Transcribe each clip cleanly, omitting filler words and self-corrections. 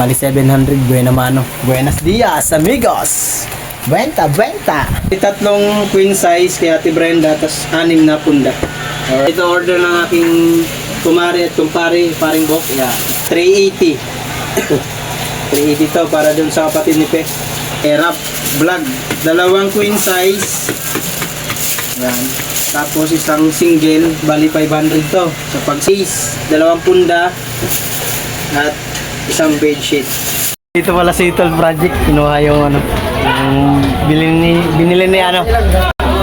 Bali 700, buena mano. Buenos dias, amigos! Benta! Tatlong queen size kay Ate Brenda, tas 6 na punda. Ito order ng aking kumari at kumpare, paring Bok. Yeah. 380. 380 to para dun sa kapatid ni Pe. Erap vlog. Dalawang queen size. Yan. Tapos isang single, bali 500 to. Sa pag-size, dalawang punda at isang bedsheet. Dito pala si Tol Project, kinuha yung ano, yung binili ni ano,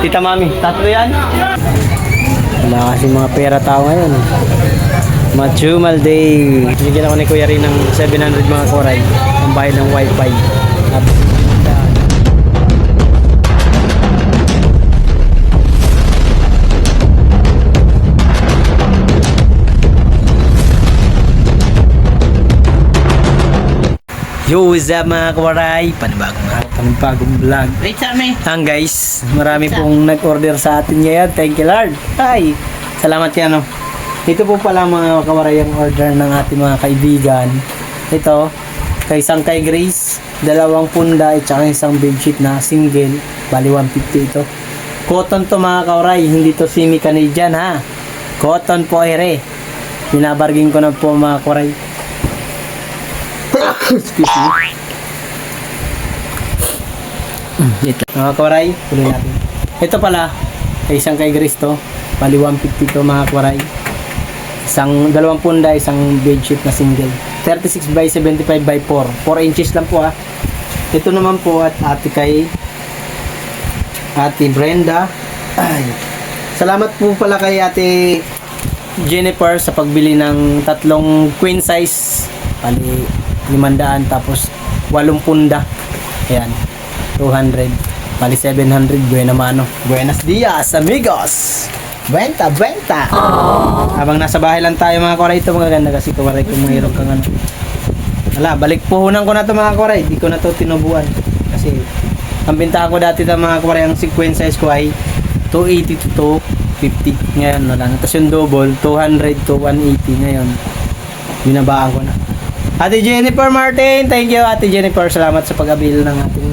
Tita Mami. Tatlo yan. Wala kasi mga pera tao ngayon. Machumal day. Bigyan ako ni Kuya rin ng 700 mga koray. Ang bayad ng wifi. Yo, what's up mga kawaray? Panibagong vlog. Wait sa amin. Guys, marami pong nag-order sa atin ngayon. Thank you Lord. Hi! Salamat yan. Ito po pala mga kawaray ang order ng ating mga kaibigan. Ito, isang kay Grace, dalawang punda at saka isang bedsheet na single. Bali 150 ito. Cotton to mga kawaray, hindi to semi-Canadian ha. Cotton po ere. Binabarging ko na po mga kawaray. Excuse me. Ito. Mga kawaray, tuloy natin. Ito pala, ay isang kay Grace to. Bali 150 to mga kawaray. Dalawang punda, isang bedsheet na single. 36 by 75 by 4. 4 inches lang po ha. Ito naman po at Ate Brenda. Ay. Salamat po pala kay Ate Jennifer sa pagbili ng tatlong queen size. Bali 500 tapos 8 punda. Ayan. 200. Bali 700. Buena mano. Buenos dias, amigos! Benta! Habang nasa bahay lang tayo mga koray, ito magaganda kasi kawaray kung mayroon kang ano. Wala, balik puhunan ko na ito mga koray. Di ko na ito tinubuan. Kasi ang bintahan ko dati ng mga koray, ang sequence size ko ay 280 to 250. Ngayon na lang. Tapos yung double, 200 to 180. Ngayon, binabaan ko na. Ate Jennifer Martin, thank you Ate Jennifer, salamat sa pag-abil ng ating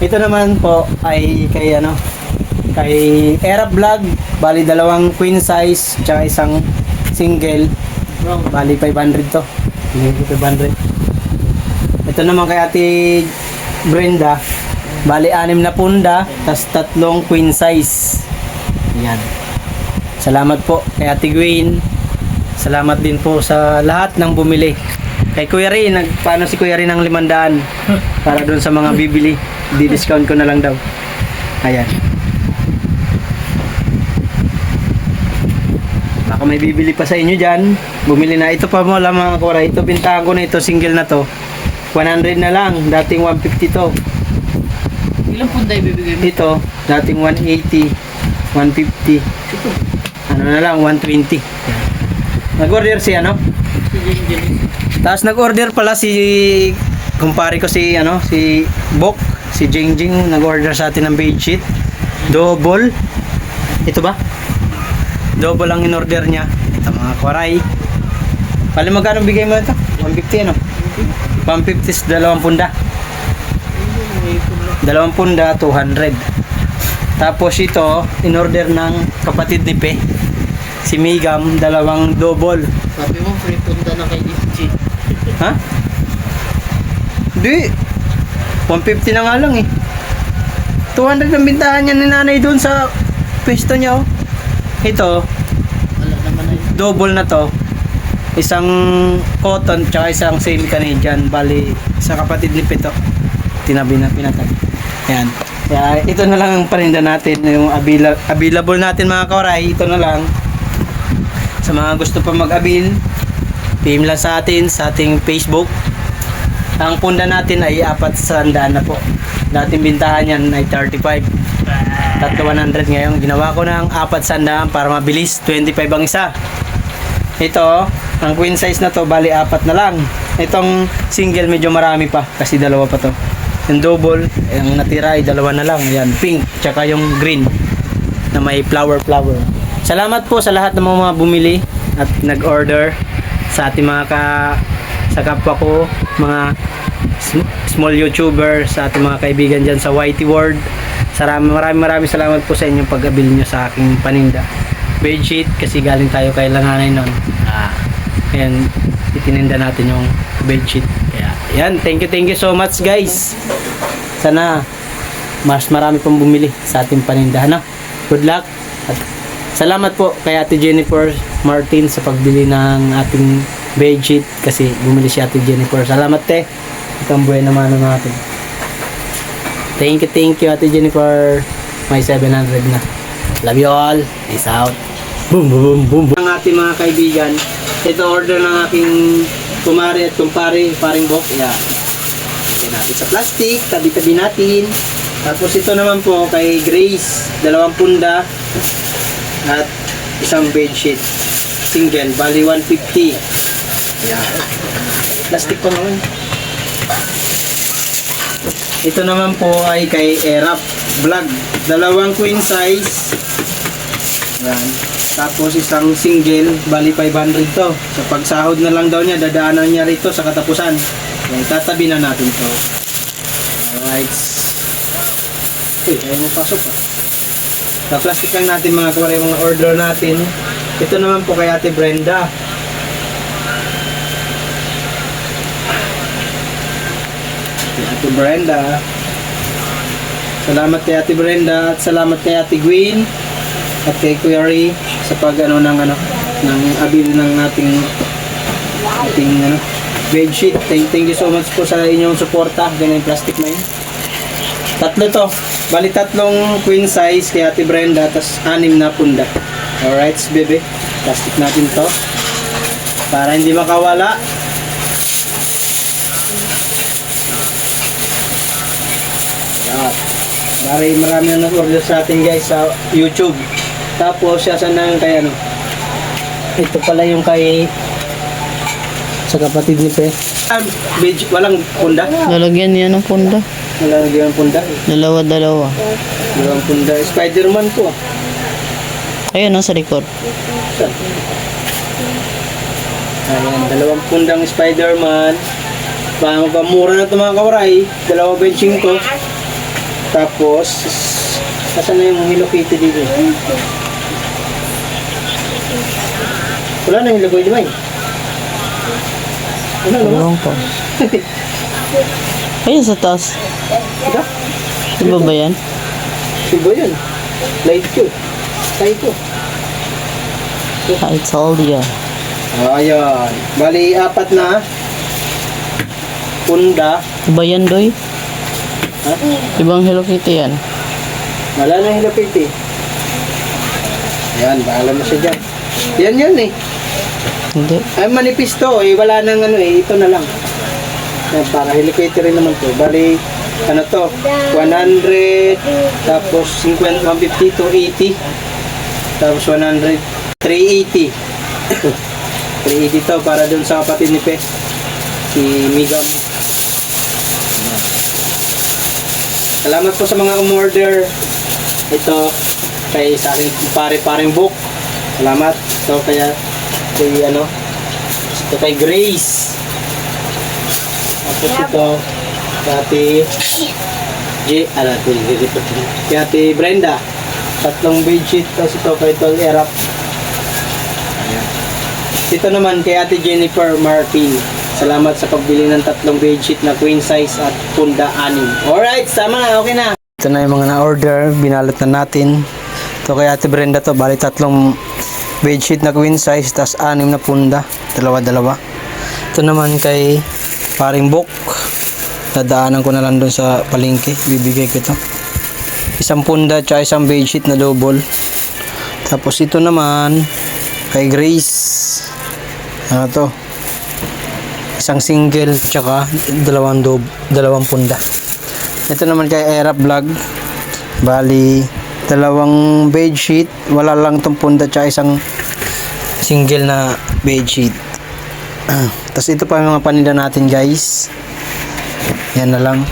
ito naman po ay kay Erap Vlog, bali dalawang queen size tsaka isang single, bali 500 to. 500. Ito naman kay Ate Brenda, bali 6 na punda tas tatlong queen size. Yan. Salamat po kay Ate Gwen. Salamat din po sa lahat ng bumili. Kay Kuya Rin, nagpaano si Kuya Rin ng 500 para doon sa mga bibili. Di-discount ko na lang daw. Ayan. Baka may bibili pa sa inyo dyan. Bumili na. Ito pa mo lang mga kuwaray. Ito, bintahan ko na ito. Single na to. 100 na lang. Dating 150 to. Ilang punda ibibigay mo? Ito, dating 180. 150. Ito. Ano na lang, 120. Nag-order si ano? Tapos nag-order pala si kumpare ko si Bok, si Jingjing, nag-order sa atin ng bedsheet. Double. Ito ba? Double ang in-order niya. Ito mga kwaray. Pali magkano bigay mo ito? 150 ano? 150 is 2 punda. 2 punda, 200. Tapos ito, in-order ng kapatid ni Pe. Si Migam, dalawang double. Sabi mo, free punda na kay Itchy. Ha? Di. 150 na nga lang eh. 200 ang bintahan niya ni nanay doon sa pwesto niya oh. Ito, Wala naman ay. double na to. Isang cotton tsaka isang semi-Canadian. Bali, sa kapatid ni Pito. Tinabi na pinatag. Ayan. Kaya ito na lang ang paninda natin. Yung available natin mga kawaray. Ito na lang. Sa mga gusto pa mag-abil, PM lang sa atin sa ating Facebook. Ang punda natin ay 400 na po. Dating bintahan yan ay 35. 100 ngayon. Ginawa ko ng 400 para mabilis. 25 ang isa. Ito, ang queen size na to, bali 4 na lang. Itong single medyo marami pa kasi 2 pa to. Yung double, yung natira ay 2 na lang. Yan, pink, tsaka yung green na may flower. Salamat po sa lahat ng mga bumili at nag-order sa ating mga sa kapwa ko mga small YouTuber, sa ating mga kaibigan dyan sa YT World. Maraming salamat po sa inyong pag-abil nyo sa aking paninda. Bedsheet, kasi galing tayo kay Langanay nun. Ayan, itininda natin yung bedsheet. Kaya, yan, thank you so much guys. Sana mas marami pong bumili sa ating paninda. Good luck. At salamat po kay Ate Jennifer Martin sa pagbili ng ating bedsheet, kasi bumili si Ate Jennifer. Salamat te. Itong buhay naman natin. Thank you Ate Jennifer. May 700 na. Love you all. Peace out. Boom boom boom boom. Ang ating mga kaibigan, ito order ng aking kumare at kumpare, paring Bok. Yeah. Lagyan natin sa plastic, tabi-tabi natin. Tapos ito naman po kay Grace, 2 punda at isang bedsheet. Single, bali 150. Yeah. Plastic pa naman. Ito naman po ay kay Erap Vlog, 2 queen size. Yan. Tapos isang single, bali 500 to. Sa pagsahod na lang daw niya, dadaanan niya rito sa katapusan. Yan, tatabi na natin to. Alright. Uy, ayaw mo pasok pa. Sa plastic lang natin mga kuwari, mga order natin. Ito naman po kay Ate Brenda. Ate Brenda. Salamat kay Ate Brenda at salamat kay Ate Gwen at kay Kuya Ray sa pag ng abil ng ating bedsheet. Thank you so much po sa inyong suporta. Ganyan yung plastic na yun. 3 to. Bali 3 queen size kay Ate Brenda, tas 6 na punda. Alright, bebe. Plastic natin to para hindi makawala. Marami na nag-order sa atin guys sa YouTube. Tapos siya sana kay ito pala yung kay sa kapatid ni Pe. Walang punda. Lalagyan niya ng punda. Walang punda. Dalawa. Walang punda. Spider-Man to. Ayun, sa likod. Ayan, 2 pundang Spider-Man. Pamura na ito mga kawaray. 2 benching ko. Tapos, asan na yung Hello Kitty dito? Wala na yung Hello Kitty ba? Wala naman. Tulong po. Ayun sa taas. Ika? Diba ba yan? Diba yan? Light ko. Light ko. I told you. Ayan. Bali, 4 na. Punda. Diba yan, Doy? Ha? Ibang Hello Kitty yan. Wala na Hello Kitty. Ayan, bahala mo siya dyan. Yan eh. Hindi. Ay, manipis to eh. Wala nang ito na lang. Yan, para Hello Kitty rin naman to. Bali, to? 100, tapos 50, 150 to 80. Tapos 100, 380. 380 to para dun sa kapatid ni Pe. Si Migam. Salamat po sa mga umorder. Ito kay sa aking paring Book. Salamat. Ito kaya ito kay Grace. Tapos ito kay Ate Brenda. 3 bedsheet. Tapos ito kay Tol Erap. Ayan. Ito naman kay Ate Jennifer Martin. Salamat sa pagbili ng 3 bedsheet na queen size at punda 6. Alright, sama na, okay na. Ito na yung mga na-order, binalot na natin. Ito kay Ate Brenda to, bali 3 bedsheet na queen size, tas 6 na punda, 2. Ito naman kay paring Book. Dadaanan ko na lang doon sa palengke, bibigay ko ito. 1 punda at 1 bedsheet na double. Tapos ito naman kay Grace. Ano to? 1 single tsaka 2 punda. Ito naman kay Erap Vlog. Bali 2 bedsheet, wala lang tong punda tsaka 1 single na bedsheet. Tapos ito pa yung mga paninda natin guys. Yan na lang.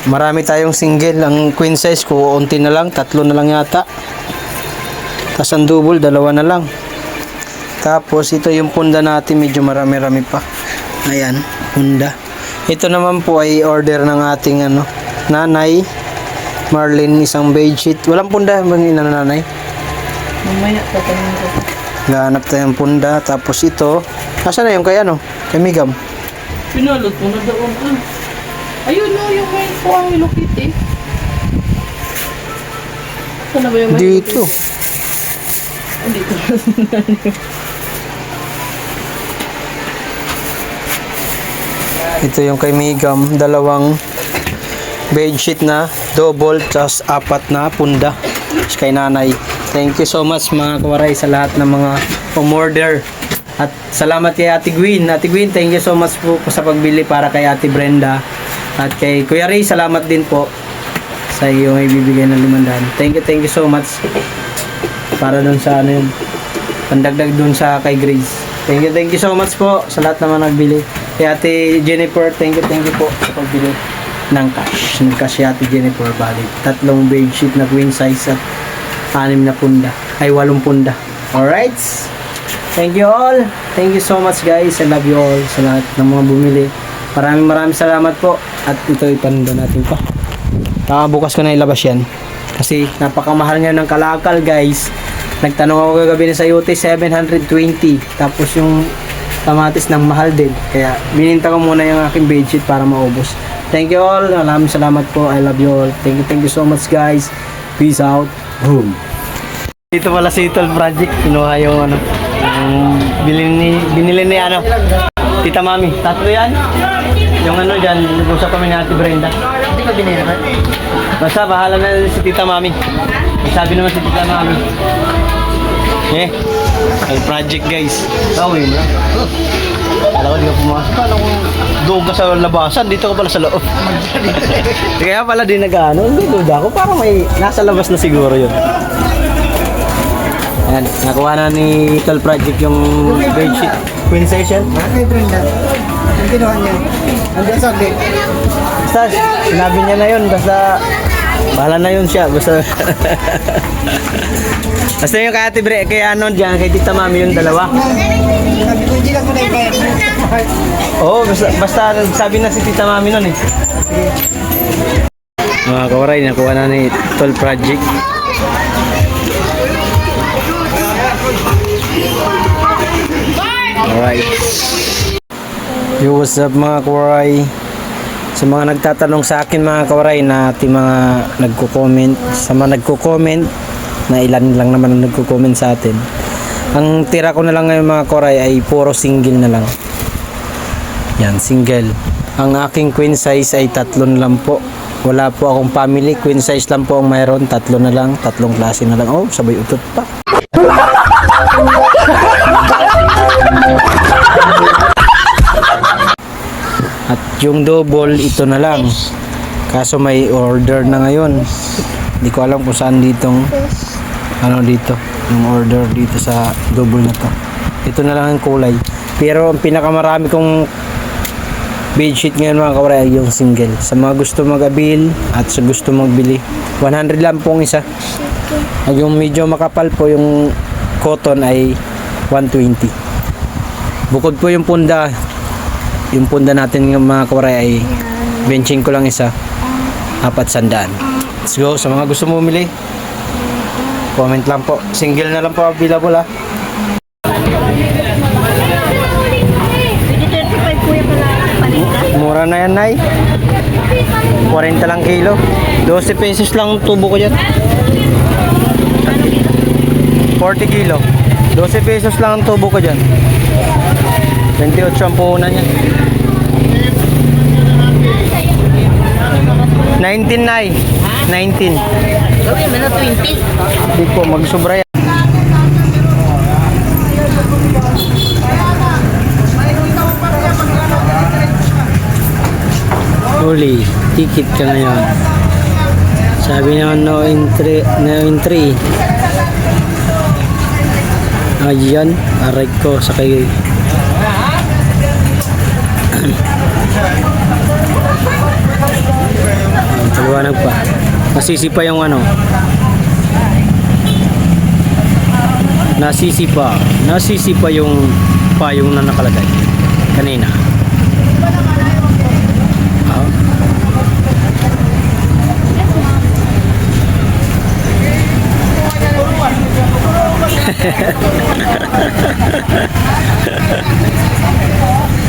Marami tayong single. Ang queen size ko unti na lang, 3 na lang yata. Tapos ang double 2 na lang. Tapos ito yung punda natin, medyo marami-rami pa. Ayan, punda. Ito naman po ay order ng ating nanay Marlene, isang bedsheet. Walang punda bang ina nanay? Mamaya tatanungin ko. Gahanap tayo ng punda. Tapos ito, nasa na yung kay Kay Migam. Pinalot mo na doon. Ayun no, yung may kuwang Hello Kitty. Saan na ba yung may Dito. Dito. Ito yung kay Migam, dalawang bedsheet na double, tas 4 na punda. Tapos kay nanay. Thank you so much mga kawaray sa lahat ng mga umorder. At salamat kay Ate Gwen. Ate Gwen, thank you so much po sa pagbili para kay Ate Brenda. At kay Kuya Ray, salamat din po sa iyong ibibigay ng 500. Thank you so much. Para dun sa yun, pandagdag dun sa kay Grace. Thank you so much po sa lahat naman nagbili. Kay Ate Jennifer, thank you po sa pagbili ng cash. Nag-cash si Ate Jennifer, balik 3 bedsheet na queen size at 6 na punda. Ay 8 punda. Alright? Thank you all. Thank you so much guys. I love you all sa lahat ng mga bumili. Maraming salamat po. At ito ipanda natin pa. Bukas ko na ilabas yan. Kasi napakamahal nga ng kalakal guys. Nagtanong ako kagabi sa UT 720. Tapos yung kamatis ng mahal din. Kaya bininta ko muna yung aking bedsheet para maubos. Thank you all. Maraming salamat po. I love you all. Thank you so much guys. Peace out. Boom. Dito pala si Tol Project. Kinuha yung yung binili ni Tita Mami. 3 yan. Yung dyan, nag-usap kami ni Ate Brenda. Hindi ka binili ba? Basta, bahala na si Tita Mami. Sabi naman si Tita Mami. Ay project guys. Tawin mo na. Alam ko, di ka pumasok. Alam ko, doon ka sa labasan. Dito ka pala sa loob. Kaya pala di hindi duda ko. Parang may nasa labas na siguro yun. Ayan, nakuha na ni Tol Project yung bedsheet. Queen size yan. Kay Brenda. Ang kinuha niya. Andiyan sa akin. Basta, sinabi niya na yun. Basta, bahala na yun siya. Basta, basta yung kay Ate Bre, kay dyan, kay Tita Mami yung 2. Sabi ko, hindi lang ko na ibayad. Oo, basta sabi na si Tita Mami nun eh. Mga kawaray, nakuha na ni Tol Project. Alright. Yo, what's up mga kawaray? Sa mga nagtatanong sa akin mga kawaray na ating mga nagko-comment, sa mga nagko-comment na ilan lang naman ang nagko-comment sa atin. Ang tira ko na lang ngayon mga kawaray ay puro single na lang. Yan, single. Ang aking queen size ay 3 lang po. Wala po akong family, queen size lang po ang mayroon, 3 na lang, 3 klase na lang. Oh, sabay utot pa. At yung double, ito na lang. Kaso may order na ngayon. Hindi ko alam kung saan ditong dito. Yung order dito sa double na to. Ito na lang ang kulay. Pero ang pinakamarami kong bedsheet ngayon mga kawaray ay yung single. Sa mga gusto mag-abil at sa gusto magbili, 100 lang pong isa. At yung medyo makapal po yung cotton ay 120. Bukod po yung punda natin ng mga kawaray ay benching ko lang isa, 400. Let's go. Sa mga gusto mo bumili, comment lang po. Single na lang po available ha. Mura na yan, Nay. 40 lang kilo. 12 pesos lang tubo ko dyan. 40 kilo. 12 pesos lang ang tubo ko dyan. 28 ang puhunan niya. 19, Nay. 19. Gawin mo na 20. Hindi po, magsubra yan. Huli, ticket ka ngayon. Sabi naman no entry. Ayan, aray ko sa kay paliwanag pa. Nasisipa yung Nasisipa yung payong na nakalagay kanina.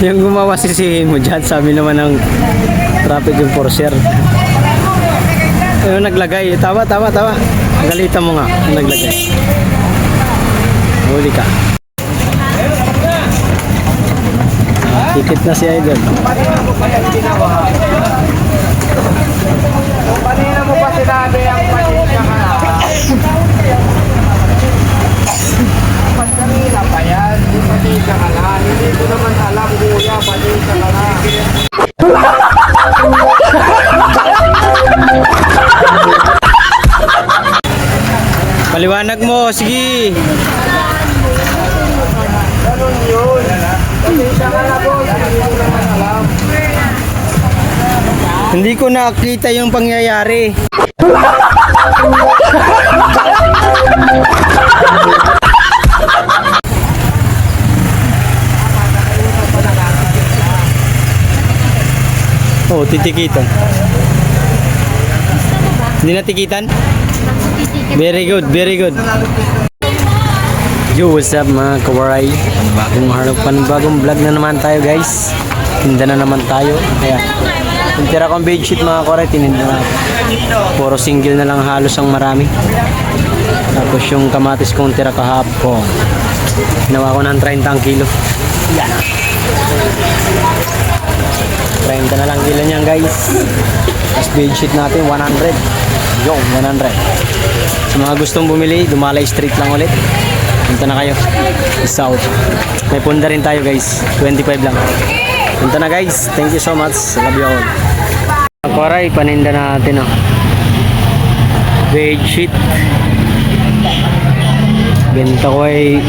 Yung gumawa sisihin mo dyan, sabi naman ng traffic enforcer. Ayun, naglagay. Tawa. Galitan mo nga. Naglagay. Huli ka. Tikit na si Idol. Kanina mo pa sinabi ang pasensya ka na. Pag kanina pa yan, pasensya ka na. Hindi ko naman alam, kuya, pasensya ka na. Paliwanag mo, sige. Ganun yun. Pasensya ka na, boss. Hindi ko naman alam. Hindi ko nakita yung pangyayari. Oh, titikitan. Hindi natikitan? Very good. Yo, what's up mga kawaray? Bagong vlog na naman tayo guys. Tinda na naman tayo. Kaya, yung tira kong bedsheet mga kawaray, tininda natin. Puro single na lang halos ang marami. Tapos yung kamatis kong tira kahapon. Ginawa ko ng 30 ang kilo. Yan. 30 na lang kilo niyan guys. Tapos bedsheet natin 100. Yung 100. Sa mga gustong bumili, Dumalay Street lang ulit. Punta na kayo. South. May punda rin tayo guys. 25 lang. Punta na guys. Thank you so much. Love you all. Koray, paninda natin oh. Bedsheet. Benta ko ay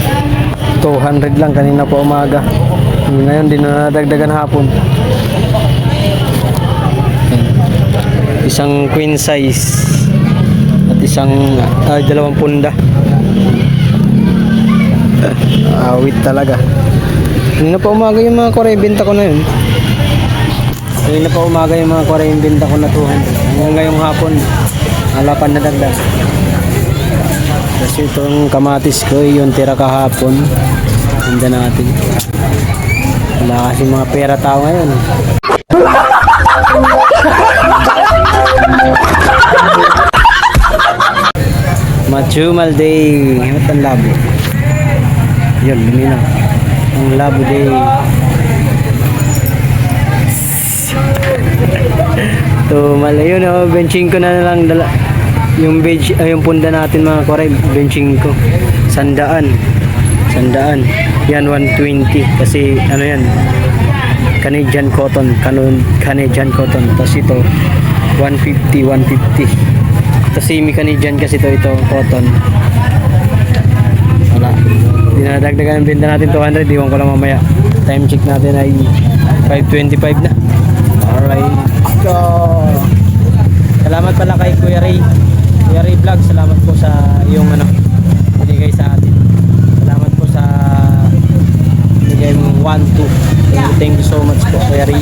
200 lang kanina po umaga. Ngayon din na nadagdagan hapon. Isang queen size at isang dalawang punda. Awit talaga. Kanina pa umaga yung mga Korea, benta ko na yun. Kanina pa umaga yung mga Korea, yung benta ko na 200. Hanggang ngayong hapon, alapan na dagdag. Kasi itong kamatis ko, yung tira kahapon, benta natin. Wala kasi mga pera tao ngayon. Machumal day. Ba't ang labo? Yun, luminaw. Ang labo day. Tumal. Yun o, benching ko na lang dala. Yung yung punda natin mga Koray, benching ko. 100. Yan 120 kasi ano yan? Canadian cotton, Canadian cotton. Tapos ito 150. Ito semi Canadian kasi ito cotton. Wala. Dinadagdagan ang benta natin 200, iwan ko lang mamaya. Time check natin ay 5:25 na. Alright. Go. Salamat pala kay Kuya Ray. Kuya Ray Vlog, salamat po sa iyong binigay sa atin. Salamat po sa binigay mong 1-2. Thank you so much po Kuya Ray.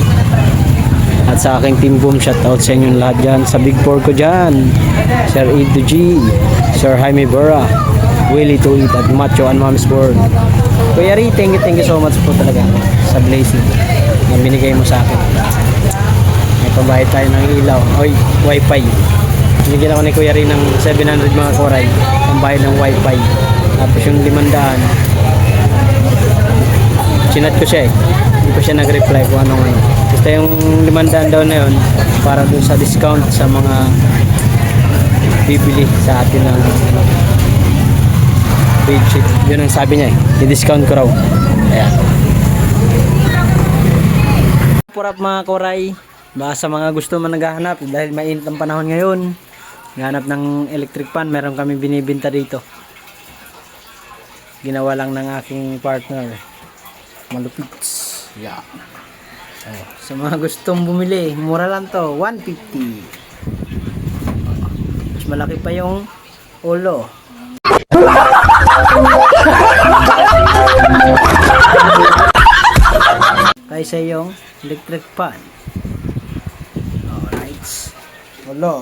At sa aking team boom, shoutout sa inyong lahat dyan. Sa Big 4 ko dyan, Sir Edo G, Sir Jaime Vera, Willie Tulit at Macho and Mom's World. Kuya Ray, thank you so much po talaga sa blessing na binigay mo sa akin. May pambayad tayo ng ilaw, wifi. Binigyan ako ni Kuya Ray ng 700 mga koray, pambayad ng wifi. Tapos yung 500, chinat ko siya hindi pa siya nag-reply kung ano ngayon. Basta yung 500 daw na yun para dun sa discount sa mga bibili sa atin ng bedsheet. Yun ang sabi niya i-discount ko raw. Ayan. Purap mga koray, baka sa mga gusto man naghahanap dahil mainit ang panahon ngayon, naghahanap ng electric fan, meron kami binibinta dito. Ginawa lang ng aking partner. Malupit. Yeah. Oh, sa mga gustong bumili, mura lang to, 150. Mas malaki pa yung ulo. Kaysa yung electric fan. Alright. Wala.